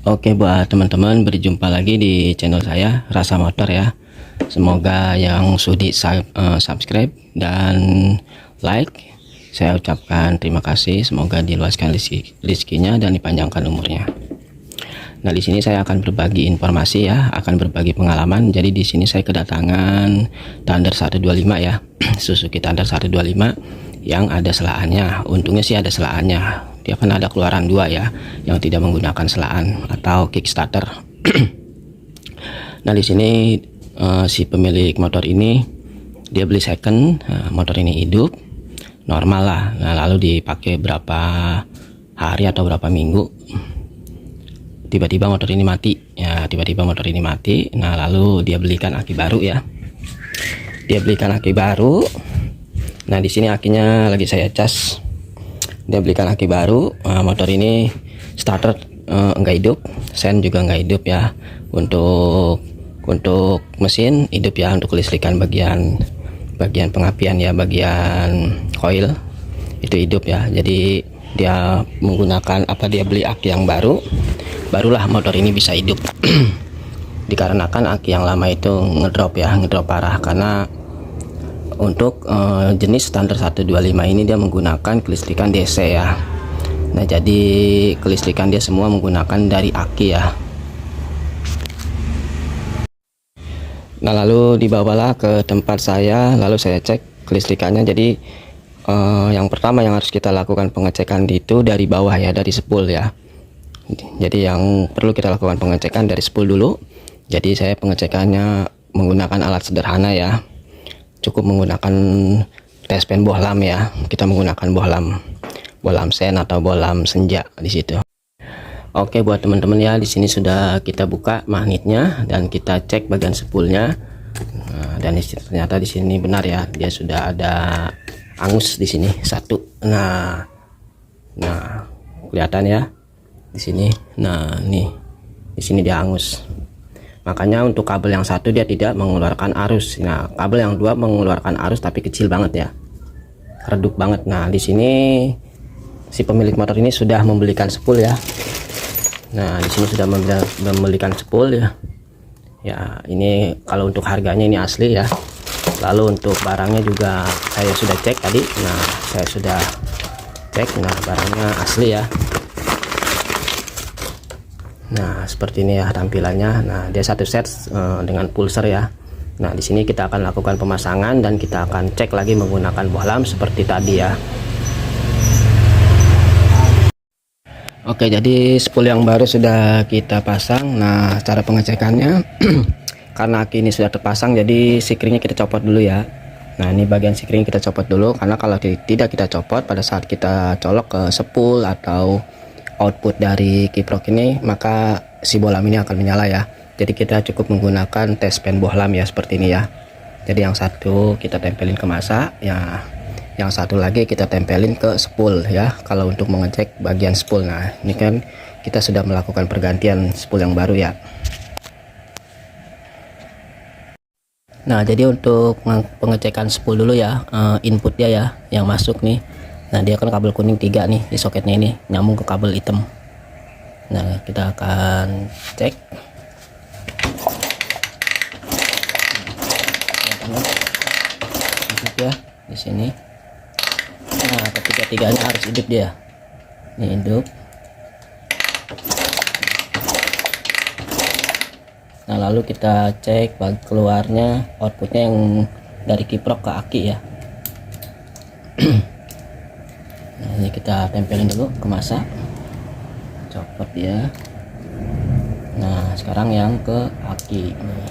Oke, buat teman-teman, berjumpa lagi di channel saya Rasa Motor ya. Semoga yang sudi subscribe dan like, saya ucapkan terima kasih. Semoga diluaskan rezekinya dan dipanjangkan umurnya. Nah, di sini saya akan berbagi informasi ya, akan berbagi pengalaman. Jadi di sini saya kedatangan Thunder 125 ya, Suzuki Thunder 125 yang ada selaannya. Untungnya sih ada selaannya. Dia kan ada keluaran dua ya, yang tidak menggunakan selaan atau kickstarter. Nah, di sini si pemilik motor ini dia beli second, motor ini hidup normal lah. Nah, lalu dipakai berapa hari atau berapa minggu, tiba-tiba motor ini mati ya, Nah, lalu dia belikan aki baru ya, Nah, di sini akinya lagi saya cas. Dia belikan aki baru. Motor ini starter enggak hidup, sen juga enggak hidup ya. Untuk mesin hidup ya, untuk kelistrikan bagian pengapian ya, bagian coil itu hidup ya. Jadi dia menggunakan dia beli aki yang barulah motor ini bisa hidup. Dikarenakan aki yang lama itu ngedrop parah, karena untuk jenis Thunder 125 ini dia menggunakan kelistrikan DC ya. Nah, jadi kelistrikan dia semua menggunakan dari aki ya. Nah, lalu dibawalah ke tempat saya, lalu saya cek kelistrikannya. Jadi yang pertama yang harus kita lakukan pengecekan itu dari bawah ya, dari spool ya. Jadi yang perlu kita lakukan pengecekan dari spool dulu. Jadi saya pengecekannya menggunakan alat sederhana ya, cukup menggunakan tes pen bohlam ya. Kita menggunakan bohlam sen atau bohlam senja di situ. Oke, buat teman-teman ya, di sini sudah kita buka magnetnya dan kita cek bagian spoolnya. Nah, dan ternyata di sini benar ya, dia sudah ada angus di sini satu. Nah kelihatan ya di sini. Nah, nih di sini dia angus. Makanya untuk kabel yang satu dia tidak mengeluarkan arus. Nah, kabel yang dua mengeluarkan arus tapi kecil banget ya, redup banget. Nah, di sini si pemilik motor ini sudah membelikan spool ya. Nah, di sini sudah membelikan spool ya. Ya, ini kalau untuk harganya ini asli ya. Lalu untuk barangnya juga saya sudah cek tadi. Nah, saya sudah cek. Nah, barangnya asli ya. Nah, seperti ini ya tampilannya. Nah, dia satu set dengan pulser ya. Nah, di sini kita akan lakukan pemasangan dan kita akan cek lagi menggunakan bohlam seperti tadi ya. Oke, jadi spool yang baru sudah kita pasang. Nah, cara pengecekannya karena aki ini sudah terpasang, jadi sikringnya kita copot dulu ya. Nah, ini bagian sikring kita copot dulu, karena kalau tidak kita copot pada saat kita colok ke spool atau output dari kiprok ini, maka si bohlam ini akan menyala ya. Jadi kita cukup menggunakan tes pen bohlam ya, seperti ini ya. Jadi yang satu kita tempelin ke masa ya, yang satu lagi kita tempelin ke spool ya, kalau untuk mengecek bagian spool. Nah, ini kan kita sudah melakukan pergantian spool yang baru ya. Nah, jadi untuk pengecekan spool dulu ya, input dia ya yang masuk nih. Nah, dia kan kabel kuning 3 nih di soketnya, ini nyambung ke kabel hitam. Nah, kita akan cek. Hidup ya di sini. Nah, ketiga-tiganya harus hidup dia. Ini hidup. Nah, lalu kita cek keluarnya, outputnya yang dari kiprok ke aki ya. Nah, ini kita tempelin dulu ke masa, copot ya. Nah, sekarang yang ke aki. Nah,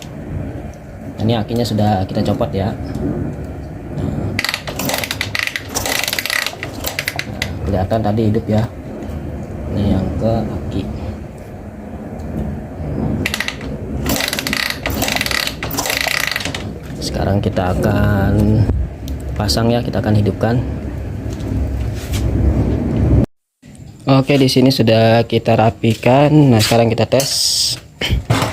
ini akinya sudah kita copot ya. Nah, kelihatan tadi hidup ya. Ini yang ke aki. Sekarang kita akan pasang ya, kita akan hidupkan. Oke, di sini sudah kita rapikan. Nah, sekarang kita tes.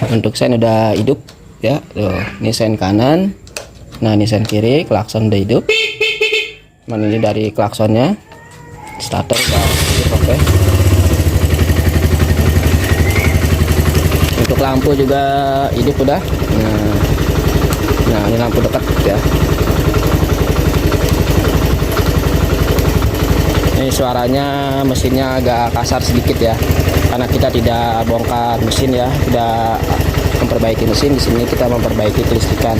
Untuk sen udah hidup ya. Tuh, ini sen kanan. Nah, ini sen kiri, klakson udah hidup. Ini dari klaksonnya. Starter udah hidup, oke. lampu juga hidup udah. Nah ini lampu dekat ya. Ini suaranya mesinnya agak kasar sedikit ya, karena kita tidak bongkar mesin ya, tidak memperbaiki mesin. Di sini kita memperbaiki kelistrikan.